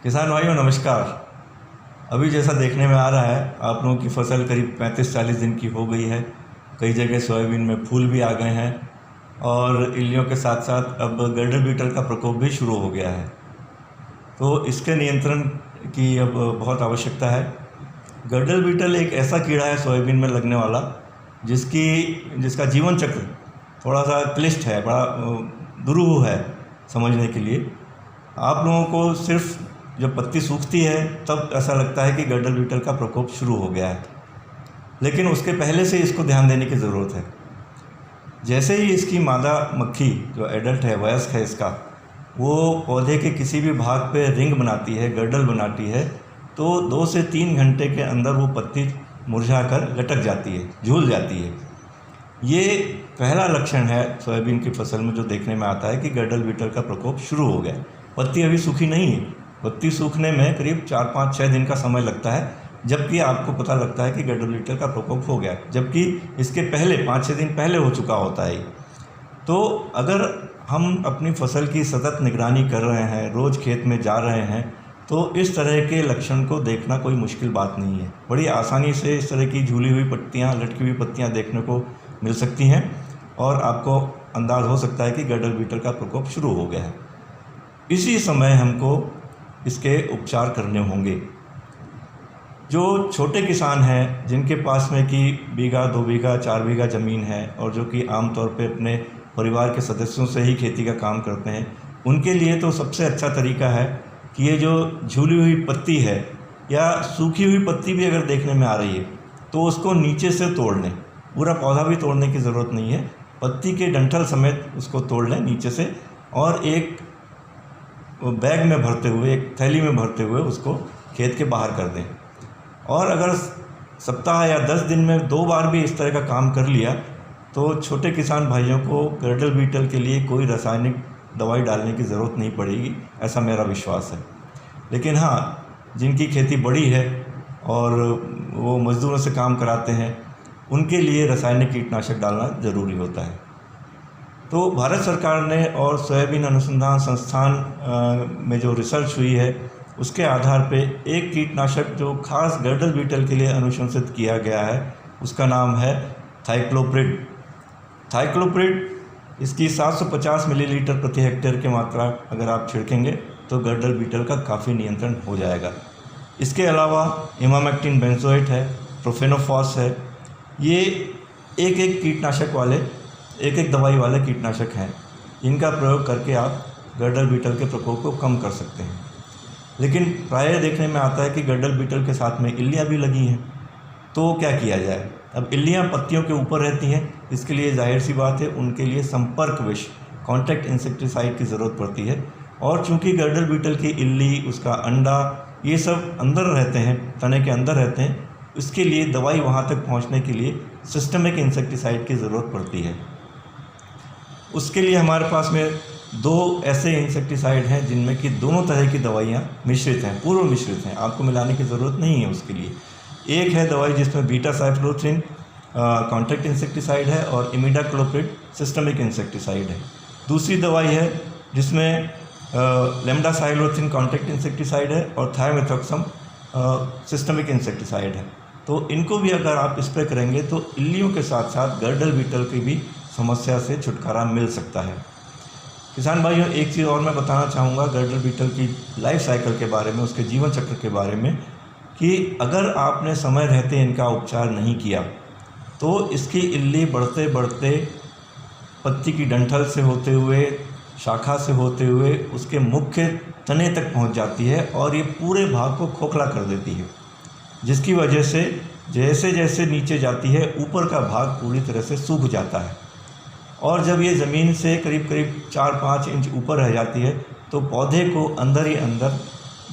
किसान भाइयों नमस्कार। अभी जैसा देखने में आ रहा है आप लोगों की फसल करीब 35-40 दिन की हो गई है। कई जगह सोयाबीन में फूल भी आ गए हैं और इल्लियों के साथ साथ अब गर्डल बीटल का प्रकोप भी शुरू हो गया है। तो इसके नियंत्रण की अब बहुत आवश्यकता है। गर्डल बीटल एक ऐसा कीड़ा है सोयाबीन में लगने वाला जिसका जीवन चक्र थोड़ा सा क्लिष्ट है, बड़ा दुरूह है समझने के लिए। आप लोगों को सिर्फ जब पत्ती सूखती है तब ऐसा लगता है कि गर्डल बीटल का प्रकोप शुरू हो गया है, लेकिन उसके पहले से इसको ध्यान देने की ज़रूरत है। जैसे ही इसकी मादा मक्खी जो एडल्ट है, वयस्क है इसका, वो पौधे के किसी भी भाग पे रिंग बनाती है, गर्डल बनाती है, तो 2 से 3 घंटे के अंदर वो पत्ती मुरझाकर लटक जाती है, झूल जाती है। ये पहला लक्षण है सोयाबीन की फसल में जो देखने में आता है कि गर्डल बीटल का प्रकोप शुरू हो गया है। पत्ती अभी सूखी नहीं है, पत्ती सूखने में करीब 4-5-6 दिन का समय लगता है, जबकि आपको पता लगता है कि गर्डल बीटल का प्रकोप हो गया, जबकि इसके पहले 5-6 दिन पहले हो चुका होता है। तो अगर हम अपनी फसल की सतत निगरानी कर रहे हैं, रोज़ खेत में जा रहे हैं, तो इस तरह के लक्षण को देखना कोई मुश्किल बात नहीं है। बड़ी आसानी से इस तरह की झूली हुई पत्तियाँ, लटकी हुई पत्तियाँ देखने को मिल सकती हैं और आपको अंदाज़ हो सकता है कि गर्डल बीटल का प्रकोप शुरू हो गया है। इसी समय हमको इसके उपचार करने होंगे। जो छोटे किसान हैं जिनके पास में कि बीघा, 2 बीघा, 4 बीघा ज़मीन है और जो कि आमतौर पे अपने परिवार के सदस्यों से ही खेती का काम करते हैं, उनके लिए तो सबसे अच्छा तरीका है कि ये जो झूली हुई पत्ती है या सूखी हुई पत्ती भी अगर देखने में आ रही है तो उसको नीचे से तोड़ लें। पूरा पौधा भी तोड़ने की ज़रूरत नहीं है, पत्ती के डंठल समेत उसको तोड़ लें नीचे से और एक बैग में भरते हुए, एक थैली में भरते हुए उसको खेत के बाहर कर दें। और अगर सप्ताह या 10 दिन में 2 बार भी इस तरह का काम कर लिया तो छोटे किसान भाइयों को गर्डल बीटल के लिए कोई रासायनिक दवाई डालने की ज़रूरत नहीं पड़ेगी, ऐसा मेरा विश्वास है। लेकिन हाँ, जिनकी खेती बड़ी है और वो मज़दूरों से काम कराते हैं, उनके लिए रासायनिक कीटनाशक डालना ज़रूरी होता है। तो भारत सरकार ने और सोयाबीन अनुसंधान संस्थान में जो रिसर्च हुई है उसके आधार पे एक कीटनाशक जो खास गर्डल बीटल के लिए अनुशंसित किया गया है, उसका नाम है थाइक्लोप्रिड। थाइक्लोप्रिड इसकी 750 मिलीलीटर प्रति हेक्टेयर की मात्रा अगर आप छिड़केंगे तो गर्डल बीटल का काफ़ी नियंत्रण हो जाएगा। इसके अलावा इमामेक्टिन बेंजोएट है, प्रोफेनोफॉस है। ये एक कीटनाशक वाले, एक दवाई वाले कीटनाशक हैं। इनका प्रयोग करके आप गर्डल बीटल के प्रकोप को कम कर सकते हैं। लेकिन प्रायः देखने में आता है कि गर्डल बीटल के साथ में इल्लियाँ भी लगी हैं, तो क्या किया जाए। अब इल्लियाँ पत्तियों के ऊपर रहती हैं, इसके लिए जाहिर सी बात है उनके लिए संपर्क विष, कॉन्टैक्ट इंसेक्टिसाइड की ज़रूरत पड़ती है। और चूँकि गर्डल बीटल की इल्ली, उसका अंडा, ये सब अंदर रहते हैं, तने के अंदर रहते हैं, इसके लिए दवाई वहाँ तक पहुँचने के लिए सिस्टमिक इंसेक्टिसाइड की ज़रूरत पड़ती है। उसके लिए हमारे पास में 2 ऐसे इंसेक्टिसाइड हैं जिनमें कि दोनों तरह की दवाइयाँ मिश्रित हैं, पूर्व मिश्रित हैं, आपको मिलाने की ज़रूरत नहीं है उसके लिए। एक है दवाई जिसमें बीटा साइक्लोथ्रिन कॉन्टैक्ट इंसेक्टिसाइड है और इमिडाक्लोप्रिड सिस्टमिक इंसेक्टिसाइड है। दूसरी दवाई है जिसमें लेम्डा साइक्लोथ्रिन कॉन्टैक्ट इंसेक्टिसाइड है और थायोमेथोक्सम सिस्टमिक इंसेक्टिसाइड है। तो इनको भी अगर आप स्प्रे करेंगे तो इल्लियों के साथ साथ गर्डल बीटल की भी समस्या से छुटकारा मिल सकता है। किसान भाइयों, एक चीज़ और मैं बताना चाहूँगा गर्डल बीटल की लाइफ साइकिल के बारे में, उसके जीवन चक्र के बारे में, कि अगर आपने समय रहते इनका उपचार नहीं किया तो इसकी इल्ली बढ़ते बढ़ते पत्ती की डंठल से होते हुए, शाखा से होते हुए उसके मुख्य तने तक पहुंच जाती है और ये पूरे भाग को खोखला कर देती है, जिसकी वजह से जैसे जैसे नीचे जाती है ऊपर का भाग पूरी तरह से सूख जाता है। और जब ये ज़मीन से करीब 4-5 इंच ऊपर रह जाती है तो पौधे को अंदर ही अंदर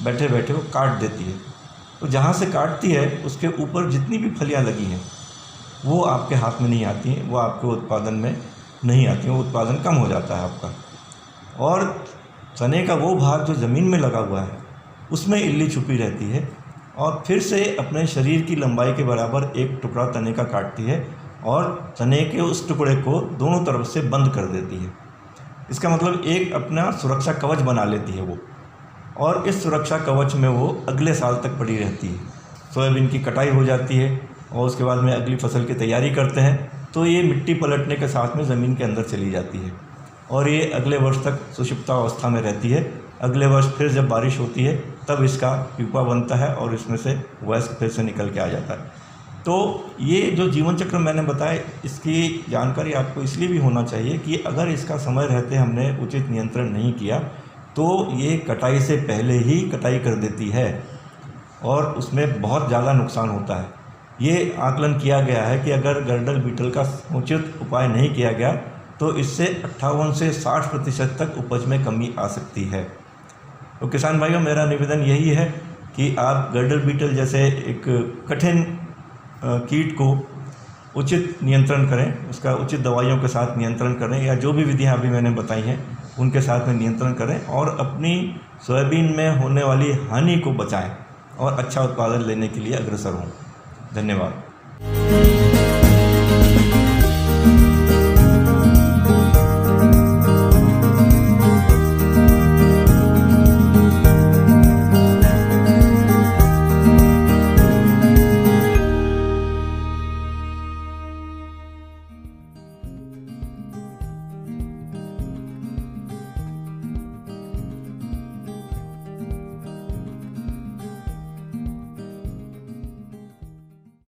बैठे बैठे वो काट देती है। तो जहाँ से काटती है उसके ऊपर जितनी भी फलियाँ लगी हैं वो आपके हाथ में नहीं आती हैं, वो आपके उत्पादन में नहीं आती हैं, वो उत्पादन कम हो जाता है आपका। और तने का वो भाग जो ज़मीन में लगा हुआ है उसमें इल्ली छुपी रहती है और फिर से अपने शरीर की लंबाई के बराबर एक टुकड़ा तने का काटती है और तने के उस टुकड़े को दोनों तरफ से बंद कर देती है। इसका मतलब एक अपना सुरक्षा कवच बना लेती है वो। और इस सुरक्षा कवच में वो अगले साल तक पड़ी रहती है। सोयाबीन की कटाई हो जाती है और उसके बाद में अगली फसल की तैयारी करते हैं, तो ये मिट्टी पलटने के साथ में ज़मीन के अंदर चली जाती है और ये अगले वर्ष तक सुषुप्तावस्था में रहती है। अगले वर्ष फिर जब बारिश होती है तब इसका प्यूपा बनता है और इसमें से वयस्क फिर से निकल के आ जाता है। तो ये जो जीवन चक्र मैंने बताया, इसकी जानकारी आपको इसलिए भी होना चाहिए कि अगर इसका समय रहते हमने उचित नियंत्रण नहीं किया तो ये कटाई से पहले ही कटाई कर देती है और उसमें बहुत ज़्यादा नुकसान होता है। ये आकलन किया गया है कि अगर गर्डल बीटल का उचित उपाय नहीं किया गया तो इससे 58 से 60% तक उपज में कमी आ सकती है। तो किसान भाइयों, मेरा निवेदन यही है कि आप गर्डल बीटल जैसे एक कठिन कीट को उचित नियंत्रण करें, उसका उचित दवाइयों के साथ नियंत्रण करें या जो भी विधियां अभी मैंने बताई हैं उनके साथ में नियंत्रण करें और अपनी सोयाबीन में होने वाली हानि को बचाएं और अच्छा उत्पादन लेने के लिए अग्रसर हों। धन्यवाद।